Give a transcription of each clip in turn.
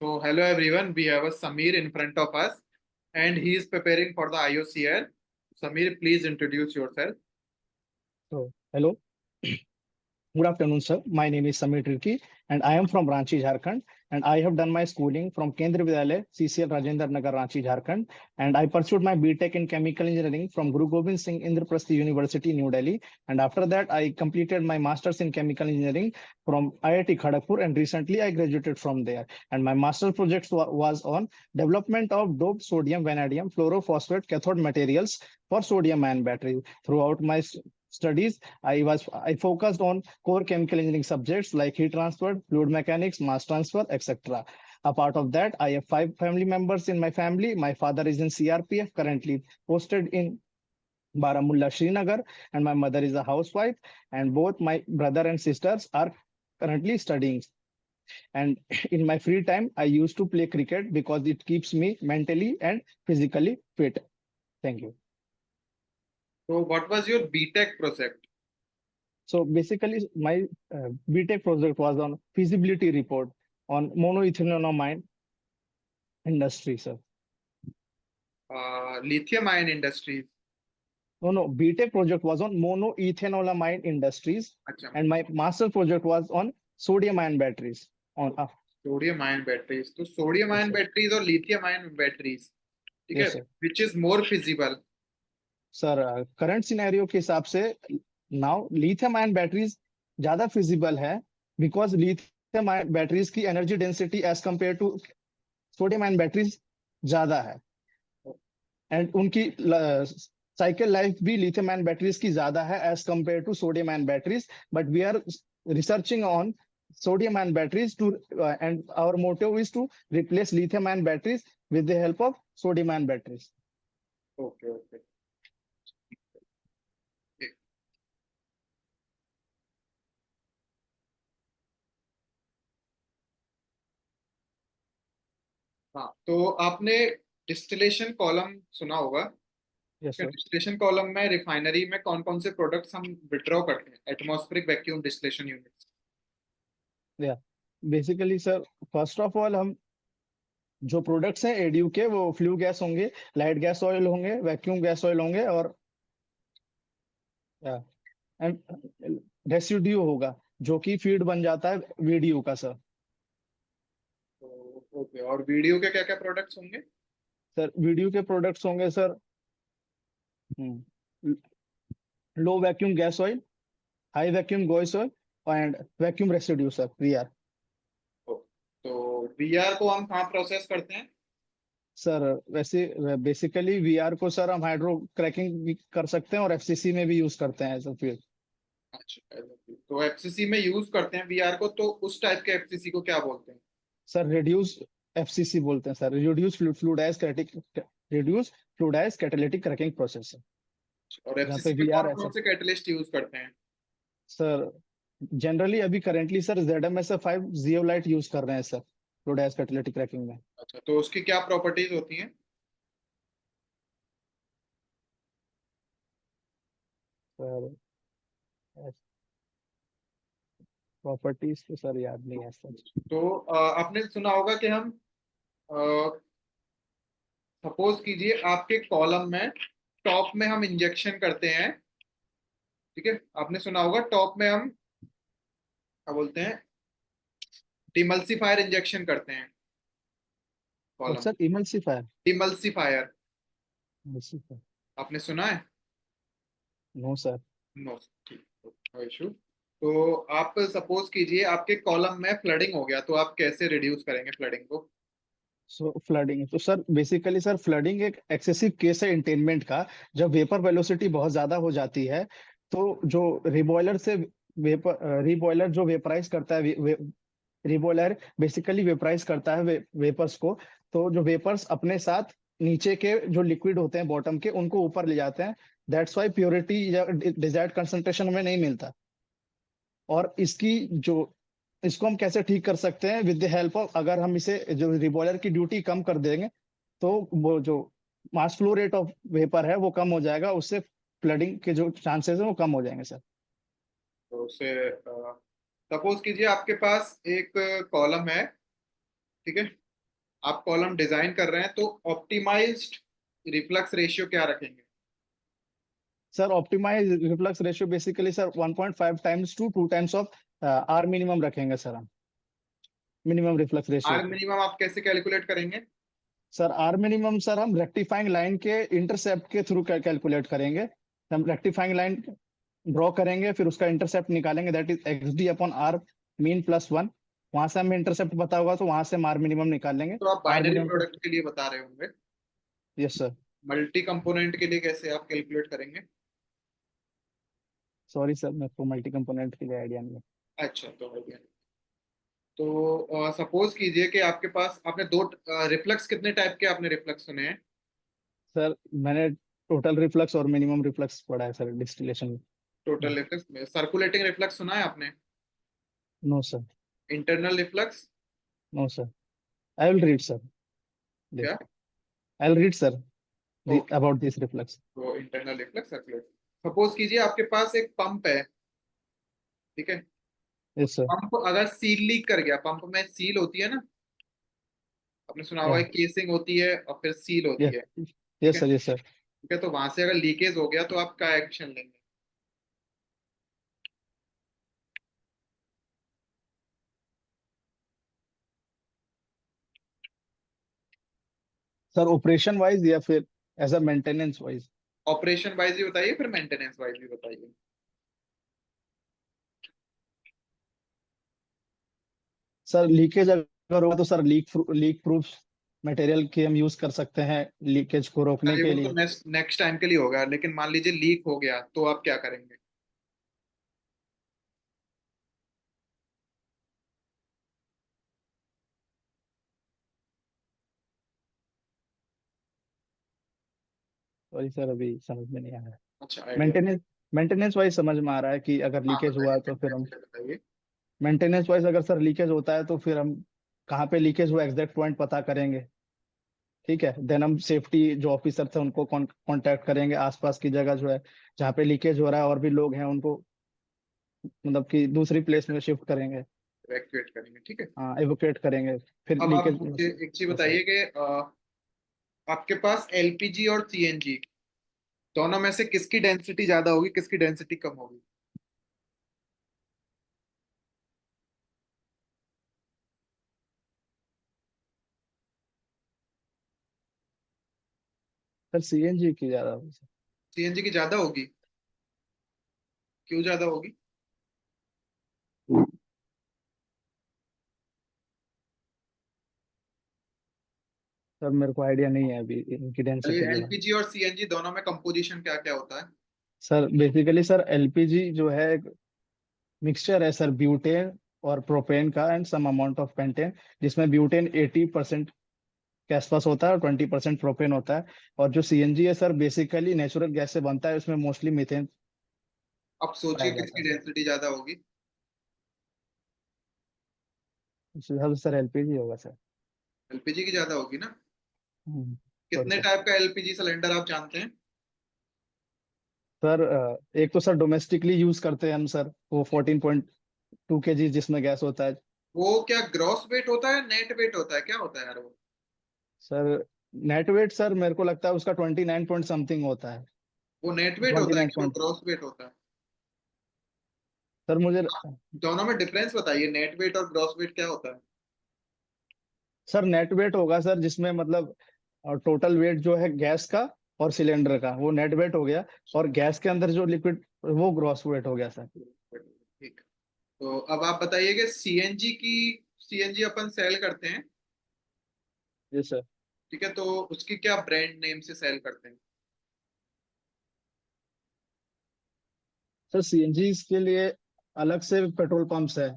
So, hello everyone. We have a Samir in front of us, and he is preparing for the IOCL. Samir, please introduce yourself. So, hello, good afternoon, sir. My name is Samir Tirki, and I am from Ranchi, Jharkhand. And I have done my schooling from Kendriya Vidyalaya, CCL Rajendra Nagar, Ranchi, Jharkhand. And I pursued my BTech in Chemical Engineering from Guru Gobind Singh Indraprasthi University, New Delhi. And after that, I completed my Masters in Chemical Engineering from IIT Kharagpur. And recently, I graduated from there. And my master's project was on development of doped sodium vanadium fluorophosphate cathode materials for sodium-ion battery. Throughout my studies, I focused on core chemical engineering subjects like heat transfer, fluid mechanics, mass transfer, etc. A part of that, I have 5 family members in my family. My father is in CRPF, currently posted in Baramulla, Srinagar, and my mother is a housewife. And both my brother and sisters are currently studying. And in my free time, I used to play cricket because it keeps me mentally and physically fit. Thank you. So, what was your BTech project? So basically, my BTech project was on feasibility report on monoethanolamine industry, sir. Lithium-ion industries. No, BTech project was on monoethanolamine industries, Achha. and my master project was on sodium-ion batteries. Sodium-ion batteries. So, sodium-ion batteries or lithium-ion batteries, Yes, sir. which is more feasible? Sir, current scenario के हिसाब से now lithium-ion batteries ज़्यादा feasible है because lithium-ion batteries की energy density as compared to sodium-ion batteries ज़्यादा है, and उनकी cycle life भी lithium-ion batteries की ज़्यादा है as compared to sodium-ion batteries. But we are researching on sodium-ion batteries and our motto is to replace lithium-ion batteries with the help of sodium-ion batteries. Okay. हाँ, तो आपने distillation column सुना होगा। Yes, sir. Distillation column में refinery में कौन कौन से प्रोडक्ट्स हम विड्रॉ करते हैं? Atmospheric vacuum distillation units. Yeah, basically, sir, first of all, हम जो प्रोडक्ट्स हैं एडीयू के वो फ्लू गैस होंगे, लाइट गैस ऑयल होंगे, वैक्यूम गैस ऑयल होंगे और रेसिड्यू होगा जो कि फीड बन जाता है वीडीयू का, सर। ओके, और वीडियो के क्या क्या प्रोडक्ट्स होंगे? सर वीडियो के प्रोडक्ट्स होंगे sir low vacuum gas oil, high vacuum gas oil and vacuum residue, sir, VR. तो वीआर को हम कहाँ प्रोसेस करते हैं? सर वैसे बेसिकली वीआर को सर हम हाइड्रो क्रैकिंग भी कर सकते हैं और एफसीसी में भी यूज करते हैं, सर, फिर। अच्छा, तो एफसीसी में यूज करते हैं वीआर को, तो उस टाइप के एफसीसी को क्या बोलते हैं? सर रिड्यूस एफसीसी बोलते हैं, sir, reduce fluidize catalytic cracking process, और जहाँ पे एफसीसी में वीआर कौन है, कौन सर। से कैटलिस्ट यूज करते हैं? सर जनरली अभी currently sir ZMSF5 zeolite use कर रहे हैं, सर, फ्लूइडाइज कैटालिटिक क्रैकिंग में। अच्छा, तो उसकी क्या प्रॉपर्टीज होती हैं? सर प्रॉपर्टीज तो सर याद नहीं है, सर। तो आपने सुना होगा कि हम सपोज कीजिए आपके कॉलम में टॉप में हम इंजेक्शन करते हैं, ठीक है? आपने सुना होगा टॉप में हम क्या बोलते हैं, डिमल्सिफायर इंजेक्शन करते हैं और column. Sir emulsifier. Demulsifier emulsifier, आपने सुना है? No sir. नो, ठीक, नो इशू। तो आप सपोज कीजिए आपके कॉलम में फ्लडिंग हो गया, तो आप कैसे रिड्यूस करेंगे फ्लडिंग को? सो फ्लडिंग तो सर बेसिकली सर फ्लडिंग एक एक्सेसिव केस है इंटेनमेंट का। जब वेपर वेलोसिटी बहुत ज्यादा हो जाती है तो जो रिबॉयलर से वेपर रिबॉयलर जो वेपराइज करता है, रिबॉयलर बेसिकली वेपराइज करता है वेपर्स को। तो जो वेपर्स अपने साथ नीचे के जो लिक्विड होते हैं बॉटम के उनको ऊपर ले जाते हैं। दैट्स वाई प्योरिटी या डिजायर्ड कंसंट्रेशन में नहीं मिलता। और इसको हम कैसे ठीक कर सकते हैं? विद द हेल्प ऑफ, अगर हम इसे जो रिबॉयलर की ड्यूटी कम कर देंगे तो वो जो mass flow rate of vapour है वो कम हो जाएगा, उससे फ्लडिंग के जो चांसेस है वो कम हो जाएंगे, सर। तो उसे सपोज कीजिए आपके पास एक कॉलम है, ठीक है? आप कॉलम डिजाइन कर रहे हैं तो ऑप्टिमाइज्ड रिफ्लक्स रेशियो क्या रखेंगे? Sir optimize reflux ratio basically sir 1.5 times to 2 times of R minimum रखेंगे सर हम, मिनिमम रिफ्लक्स रेशियो आर को। मिनिमम आप कैसे कैलकुलेट करेंगे? सर आर मिनिमम सर हम रेक्टिफाइंग लाइन के इंटरसेप्ट के थ्रू कैलकुलेट करेंगे। हम रेक्टिफाइंग लाइन ड्रॉ करेंगे, फिर उसका इंटरसेप्ट निकालेंगे, that is X D upon R min plus one. वहां से हमें इंटरसेप्ट पता होगा तो वहां से हम आर मिनिमम निकाल लेंगे। तो आप आर बाइनरी मिनिमम। प्रोडक्ट के लिए बता रहे होंगे। Yes sir. मल्टी कंपोनेंट के लिए कैसे आप कैलकुलेट करेंगे? सॉरी सर, मेरे को मल्टी कंपोनेंट के लिए आइडिया नहीं है। अच्छा, तो हो गया। तो सपोज कीजिए कि आपके पास, आपने दो रिफ्लक्स, कितने टाइप के आपने रिफ्लक्स सुने हैं? सर मैंने टोटल रिफ्लक्स और मिनिमम रिफ्लक्स पढ़ा है सर डिस्टिलेशन टोटल में। रिफ्लक्स में सर्कुलेटिंग रिफ्लक्स सुना है आपने? No sir. Internal reflux? No sir. I will read sir. क्या? I will read sir okay, about this reflux. तो इंटरनल रिफ्लक्स, सर्कुलेटिंग। सपोज कीजिए आपके पास एक पंप है, ठीक है। Yes sir. पंप अगर सील लीक कर गया, पंप में सील होती है ना, आपने सुना होगा, या केसिंग होती है और फिर सील होती या है, ठीक यस है। Sir, yes sir. ठीक है, तो वहां से अगर लीकेज हो गया तो आप क्या एक्शन लेंगे? सर ऑपरेशन वाइज या फिर as a maintenance wise? Operation wise भी बताइए, फिर मेंटेनेंस वाइज भी बताइए। सर लीकेज अगर होगा तो सर लीक प्रूफ मटेरियल की हम यूज कर सकते हैं लीकेज को रोकने चलिए, के वो तो लिए। नेक्स्ट नेक्स्ट टाइम के लिए होगा, लेकिन मान लीजिए लीक हो गया तो आप क्या करेंगे? सॉरी सर, अभी समझ में नहीं आ रहा है। अच्छा, आइडिया। मेंटेनेंस मेंटेनेंस वाइज समझ में आ रहा है कि अगर हाँ, लीकेज हुआ बताइए, तो फिर हम मेंटेनेंस का बताइए। मेंटेनेंस वाइज अगर सर लीकेज होता है तो फिर हम कहाँ पे लीकेज हुआ एग्जैक्ट पॉइंट पता करेंगे। ठीक है, देन हम सेफ्टी जो ऑफिसर थे उनको कांटेक्ट करेंगे, आसपास की जगह जो है जहाँ पे लीकेज हो रहा है और भी लोग हैं उनको मतलब कि दूसरी प्लेस में शिफ्ट करेंगे। इवैक्यूएट करेंगे, ठीक है। हाँ, एवोकेट करेंगे फिर अब आप लीकेज। मुझे एक चीज यस सर। बताइए कि आपके पास एलपीजी और सीएनजी, दोनों में से किसकी डेंसिटी ज्यादा होगी, किसकी डेंसिटी कम होगी? सर सीएनजी की ज्यादा। सीएनजी की ज्यादा होगी। क्यों ज्यादा होगी? सर मेरे को आइडिया नहीं है अभी इनकी चलिए, डेंसिटी के बारे में। एलपीजी और सीएनजी दोनों में कंपोजिशन क्या क्या होता है? सर बेसिकली सर एलपीजी जो है एक मिक्सचर है सर ब्यूटेन और प्रोपेन का and some amount of pentane, जिसमें ब्यूटेन 80% के आसपास होता है और 20% प्रोपेन होता है। और जो सीएनजी है सर बेसिकली नेचुरल गैस से बनता है, उसमें मोस्टली मीथेन अब सोचिए पाया जाता किसकी है सर। डेंसिटी ज्यादा होगी। उस हिसाब से सर एलपीजी होगा सर। एलपीजी की ज्यादा होगी ना। सॉरी कितने सर। टाइप का एलपीजी सिलेंडर आप जानते हैं? सर एक तो सर डोमेस्टिकली यूज करते हैं हम सर, वो 14.2 केजी जिसमें गैस होता है। वो क्या ग्रॉस वेट होता है, नेट वेट होता है, क्या होता है यार वो? सर नेट वेट सर मेरे को लगता है उसका 29 पॉइंट समथिंग होता है। वो नेट वेट ट्वेंटी होता है नाइन कि वो पॉइंट ग्रॉस वेट होता है? सर मुझे। दोनों में डिफरेंस बताइए, नेट वेट और ग्रॉस वेट क्या होता है? सर नेट वेट होगा सर जिसमें मतलब टोटल वेट जो है गैस का और सिलेंडर का, वो नेट वेट हो गया। और गैस के अंदर जो लिक्विड, वो ग्रॉस वेट हो गया सर। ठीक। तो अब आप बताइए कि सीएनजी अपन सेल करते हैं, जी सर। ठीक है, तो उसकी क्या ब्रांड नेम से सेल करते हैं? सर सीएनजी के लिए अलग से पेट्रोल पंप्स है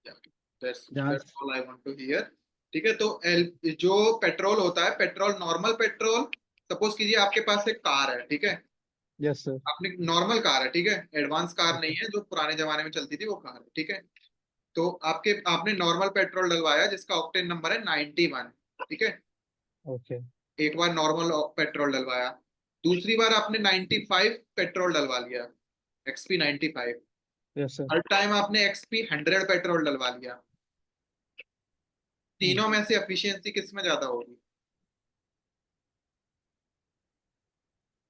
दैट्स जहाँ। That's all I want to hear. ठीक है, तो एल जो पेट्रोल होता है, पेट्रोल, नॉर्मल पेट्रोल, सपोज कीजिए आपके पास एक कार है, ठीक है। Yes sir. आपने नॉर्मल कार है, ठीक है, एडवांस कार नहीं ओके। है जो पुराने जमाने में चलती थी, वो कार है, ठीक है। तो आपने नॉर्मल पेट्रोल डलवाया जिसका ऑक्टेन नंबर है 91, ठीक है। ओके। एक बार नॉर्मल पेट्रोल डलवाया, दूसरी बार आपने 95 पेट्रोल डलवा लिया, एक्सपी 95। Yes sir. हर टाइम आपने एक्सपी 100 पेट्रोल डलवा लिया, तीनों में से एफिशिएंसी किस में ज्यादा होगी?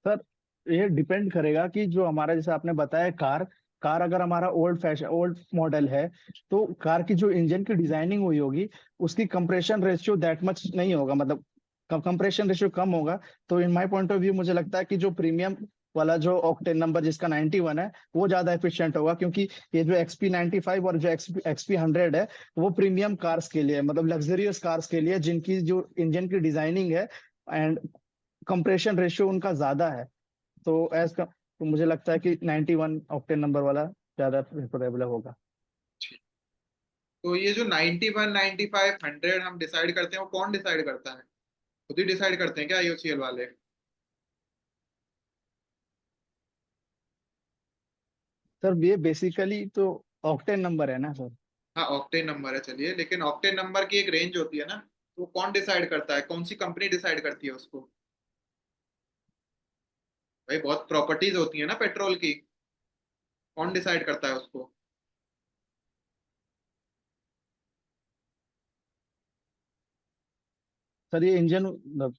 सर ये डिपेंड करेगा कि जो हमारा, जैसे आपने बताया, कार कार अगर हमारा ओल्ड मॉडल है, तो कार की जो इंजन की डिजाइनिंग हुई होगी, उसकी कंप्रेशन रेशियो दैट मच नहीं होगा, मतलब कंप्रेशन रेशियो कम होगा। तो in my point of view मुझे लगता है कि जो प्रीमियम वाला जो ऑक्टेन नंबर जिसका 91 है, वो ज्यादा एफिशिएंट होगा, क्योंकि ये जो एक्सपी 95 और जो एक्सपी 100 है, वो प्रीमियम कार्स के लिए, मतलब लग्जरियस कार्स के लिए, जिनकी जो इंजन की डिजाइनिंग है एंड कंप्रेशन रेशियो उनका ज्यादा है। तो तो मुझे लगता है कि 91 ऑक्टेन नंबर वाला ज्यादा प्रेफरेबल होगा। तो ये जो 91, 95, 100 हम डिसाइड करते हैं, वो कौन डिसाइड करता है? खुद ही डिसाइड करते हैं क्या आईओसीएल वाले? सर ये बेसिकली तो ऑक्टेन नंबर है ना सर। हाँ, ऑक्टेन नंबर है, चलिए, लेकिन ऑक्टेन नंबर की एक रेंज होती है ना, तो वो कौन डिसाइड करता है? कौन सी कंपनी डिसाइड करती है उसको? भाई बहुत प्रॉपर्टीज होती है ना पेट्रोल की, कौन डिसाइड करता है उसको? सर ये इंजन, मतलब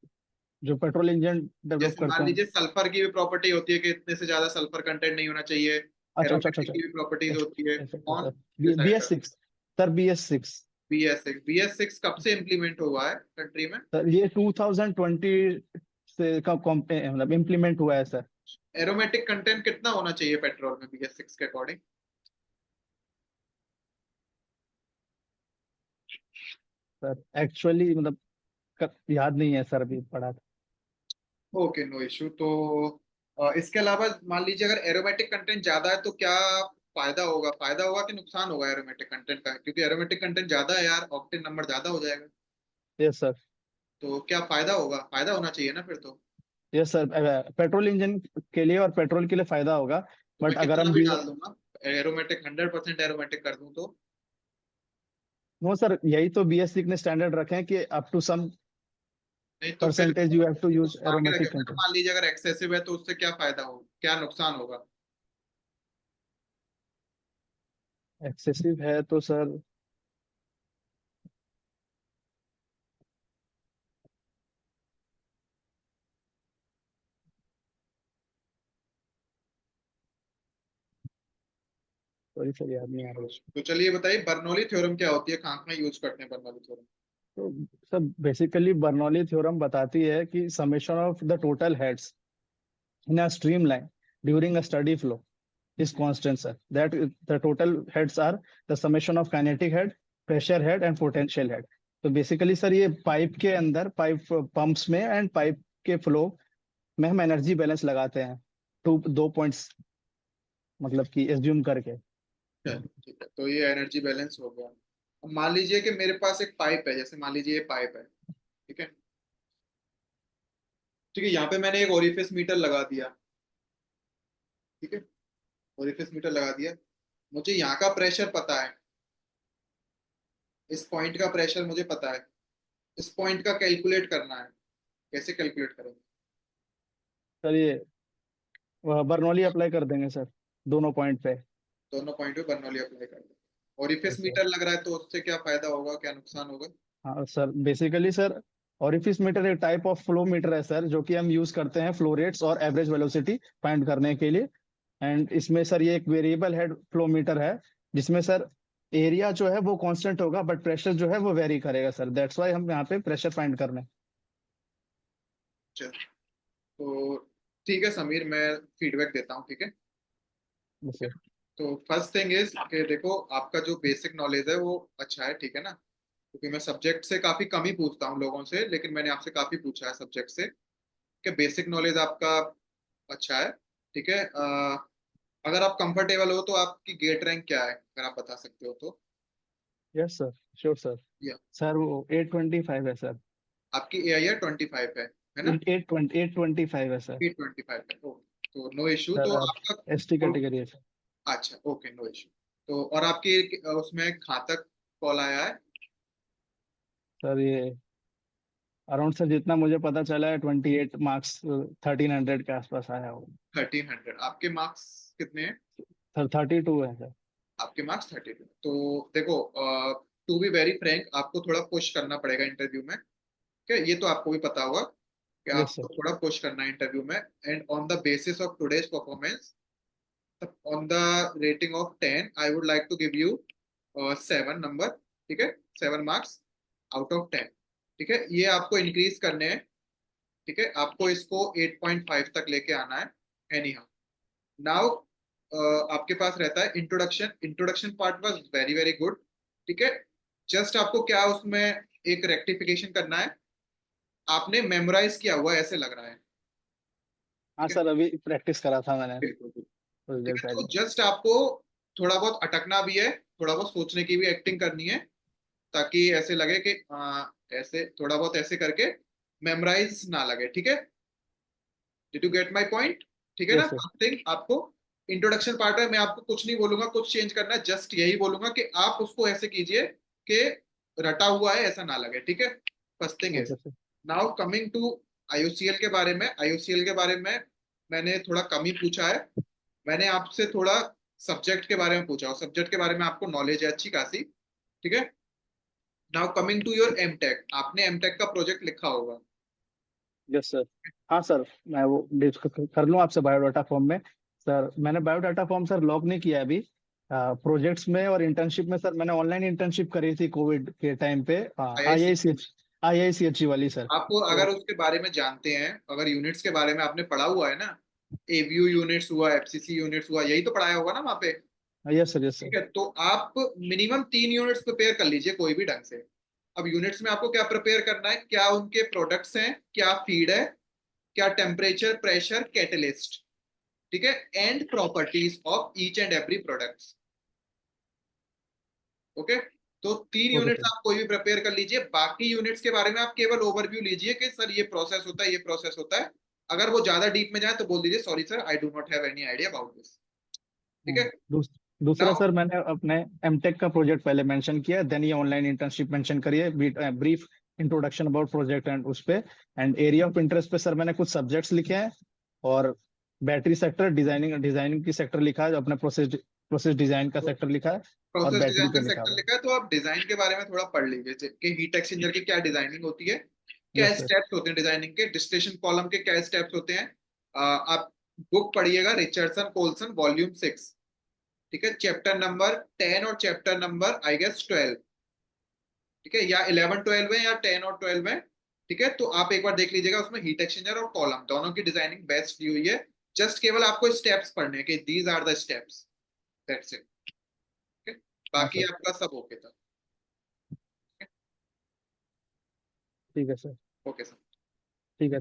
जो पेट्रोल इंजन डेवलप जैसे मान करते हैं। लीजिए सल्फर की भी प्रॉपर्टी होती है कि इतने से ज्यादा सल्फर कंटेंट नहीं होना चाहिए। अच्छा अच्छा अच्छा एरोमेटिक अच्छा। की भी प्रॉपर्टीज होती है, कौन सर बी डिसाइड एस करता सिक्स सर BS6। है? BS6, BS6 कब से इम्प्लीमेंट हुआ है कंट्री में? सर ये 2020 से का मतलब इम्प्लीमेंट हुआ है सर। एरोमेटिक कंटेंट कितना होना चाहिए पेट्रोल में BS6 के अकॉर्डिंग? सर एक्चुअली मतलब याद नहीं है सर, अभी पढ़ा था। Okay, no issue. तो इसके अलावा मान लीजिए अगर एरोमेटिक कंटेंट ज्यादा है तो क्या फायदा होगा कि नुकसान होगा एरोमेटिक कंटेंट का? क्योंकि एरोमेटिक कंटेंट ज्यादा है यार, ऑक्टेन नंबर ज्यादा हो जाएगा। Yes sir. तो क्या फायदा होगा? फायदा होना चाहिए ना फिर तो। यस सर, पेट्रोल इंजन के लिए और पेट्रोल के लिए फायदा होगा। तो मैं बट अगर कितना हम भी डाल दूंगा, एरोमेटिक 100% एरोमेटिक कर दूं तो? नो सर, यही तो BS6 ने स्टैंडर्ड रखे हैं कि अप टू सम नहीं तो फिर percentage you have to use कुछ आगे एरोमेटिक रखेंगे ना, कंटेंट। मान लीजिए अगर एक्सेसिव है तो उससे क्या फायदा हो, क्या नुकसान होगा? एक्सेसिव है तो सर, सॉरी सर याद नहीं आ रहा। तो चलिए बताइए, बर्नौली थ्योरम क्या होती है, कहाँ कहाँ यूज करते हैं बर्नौली थ्योरम? तो सर बेसिकली बर्नौली थ्योरम बताती है कि summation of the total heads in a stream line during a steady flow is constant sir, that the total heads are the summation of kinetic head, pressure head and potential head। तो basically sir ये pipe के अंदर, pipe pumps में and pipe के flow में हम energy balance लगाते हैं, दो पॉइंट्स मतलब कि एज्यूम करके। चलो ठीक है, तो ये एनर्जी बैलेंस हो गया। अब मान लीजिए कि मेरे पास एक पाइप है, जैसे मान लीजिए ये पाइप है, ठीक है। ठीक है, यहाँ पे मैंने एक ओरिफिस मीटर लगा दिया, ठीक है। ओरिफिस मीटर लगा दिया, मुझे यहाँ का प्रेशर पता है, इस पॉइंट का प्रेशर मुझे पता है, इस पॉइंट का कैलकुलेट करना है। कैसे कैलकुलेट करेंगे? सर ये बर्नौली अप्लाई कर देंगे सर, दोनों पॉइंट पे। दोनों पॉइंट पे बर्नौली अप्लाई कर दो। Orifice yes sir. मीटर लग रहा है तो उससे क्या फायदा होगा, क्या नुकसान होगा? हाँ sir, basically sir orifice meter एक टाइप ऑफ फ्लो मीटर है सर, जो कि हम यूज करते हैं फ्लो रेट्स और एवरेज वेलोसिटी फाइंड करने के लिए। एंड इसमें सर ये एक वेरिएबल हेड फ्लो मीटर है, जिसमें सर एरिया जो है वो कांस्टेंट होगा, बट प्रेशर जो है वो वेरी करेगा सर, दैट्स वाई हम यहाँ पे प्रेशर फाइंड कर रहे हैं। चलो, तो ठीक है समीर, मैं फीडबैक देता हूँ, ठीक है। बस सर। तो फर्स्ट थिंग इज कि देखो, आपका जो बेसिक नॉलेज है वो अच्छा है, ठीक है ना? क्योंकि मैं सब्जेक्ट से काफी कम ही पूछता हूँ लोगों से, लेकिन मैंने आपसे काफी पूछा है सब्जेक्ट से, कि बेसिक नॉलेज आपका अच्छा है, ठीक है। अगर आप कंफर्टेबल हो तो आपकी गेट रैंक क्या है, अगर आप बता सकते हो तो? Yes sir, sure sir. या सर वो 825 है सर। आपकी AI 25 है ना? 825 है सर। 825 है, ओके, तो नो इशू। सर तो आप आपका ST कैटेगरी है सर। अच्छा, ओके, नो इशू। तो और आपकी उसमें घातक कॉल आया है? सर ये अराउंड सर, जितना मुझे पता चला है, 28 मार्क्स 1300 के आसपास आया हो। 1300? आपके मार्क्स कितने हैं? सर 32 है सर। आपके मार्क्स 32। तो देखो, टू बी वेरी फ्रैंक आपको थोड़ा पुश करना पड़ेगा इंटरव्यू में, ठीक है, ये तो आपको भी पता होगा कि यस सर। आपको थोड़ा पुश करना है इंटरव्यू में। And on the basis of today's performance, on the rating of 10 I would like to give you 7 number, ठीक है, 7 मार्क्स आउट ऑफ 10, ठीक है, ये आपको इंक्रीज करने हैं, ठीक है, आपको इसको 8.5 तक लेके आना है। एनी हाउ, नाउ आपके पास रहता है introduction. Introduction part was very very good, ठीक है, जस्ट आपको क्या उसमें एक रेक्टिफिकेशन करना है, आपने मेमोराइज किया हुआ है, ऐसे लग रहा है, हाँ ठीक है, सर, अभी प्रैक्टिस करा था मैंने बिल्कुल बिल्कुल। थोड़ी ठीक देर है, तो पहले। जस्ट आपको थोड़ा बहुत अटकना भी है, थोड़ा बहुत सोचने की भी एक्टिंग करनी है, ताकि ऐसे लगे कि ऐसे थोड़ा बहुत ऐसे करके मेमोराइज ना लगे, ठीक है। Did you get my point? ठीक है ना। Yes sir. फर्स्ट थिंग आपको इंट्रोडक्शन पार्ट है, मैं आपको कुछ नहीं बोलूंगा कुछ चेंज करना है, जस्ट यही बोलूंगा कि आप उसको ऐसे कीजिए कि रटा हुआ है ऐसा ना लगे, ठीक है। First thing is, okay sir. Now coming to IOCL के बारे में। आईओसीएल के बारे में मैंने थोड़ा कम ही पूछा है, मैंने आपसे थोड़ा सब्जेक्ट के बारे में पूछा, और सब्जेक्ट के बारे में आपको नॉलेज है अच्छी खासी, ठीक है। Now coming to your MTech, आपने एमटेक का प्रोजेक्ट लिखा होगा। Yes sir. हाँ सर, मैं वो डिस्कस कर लूँ आपसे बायोडाटा फॉर्म में। सर मैंने बायोडाटा फॉर्म सर लॉग नहीं किया अभी। प्रोजेक्ट्स में और इंटर्नशिप में सर मैंने ऑनलाइन इंटर्नशिप करी थी कोविड के टाइम पे, आईआईसी, आईआईसीएचई वाली सर। आपको तो अगर उसके बारे में जानते हैं, अगर यूनिट्स के बारे में आपने पढ़ा हुआ है ना, एबीयू यूनिट्स हुआ, एफसीसी यूनिट्स हुआ, यही तो पढ़ाया होगा ना वहाँ पे, यस सर, यस ठीक सर। है, तो आप मिनिमम 3 यूनिट्स प्रिपेयर कर लीजिए कोई भी ढंग से। अब यूनिट्स में आपको क्या प्रिपेयर करना है, क्या उनके प्रोडक्ट्स हैं, क्या फीड है, क्या टेम्परेचर प्रेशर कैटलिस्ट, ठीक है, and properties of each and every products, okay. तो 3 यूनिट्स ओके आप कोई भी प्रिपेयर कर लीजिए, बाकी यूनिट्स के बारे में आप केवल ओवरव्यू लीजिए कि सर ये प्रोसेस होता है, ये प्रोसेस होता है। अगर वो ज्यादा डीप में जाए तो बोल दीजिए sorry sir I do not have any idea about this, ठीक सर। है। दूसरा नाउ सर, मैंने अपने एमटेक का प्रोजेक्ट पहले मेंशन किया, देन ये ऑनलाइन इंटर्नशिप मेंशन करिए, brief introduction about project and उस पे, एंड एरिया ऑफ इंटरेस्ट पे सर मैंने कुछ सब्जेक्ट्स लिखे हैं, और बैटरी सेक्टर, डिजाइनिंग डिजाइनिंग की सेक्टर लिखा है, अपने प्रोसेस डिजाइन का सेक्टर लिखा है, और प्रोसेस बैटरी डिजाइन पे का लिखा सेक्टर हुआ है। लिखा है, तो आप डिजाइन के बारे में थोड़ा पढ़ लीजिए कि हीट एक्सचेंजर की क्या डिजाइनिंग होती है, क्या यस सर। स्टेप्स होते हैं डिजाइनिंग के, डिस्टिलेशन कॉलम के क्या स्टेप्स होते हैं। आप बुक पढ़िएगा रिचर्डसन कोल्सन वॉल्यूम 6, ठीक है, चैप्टर नंबर 10 और चैप्टर नंबर आई गेस 12, ठीक है, या 11 12 है या 10 और 12 है, ठीक है। तो आप एक बार देख लीजिएगा, उसमें हीट एक्सचेंजर और कॉलम दोनों की डिजाइनिंग बेस्ट दी हुई है। जस्ट केवल आपको स्टेप्स पढ़ने हैं कि these are the steps, that's it, ठीक है, हाँ बाकी सर। आपका सब ओके था। ठीक है सर। Okay sir.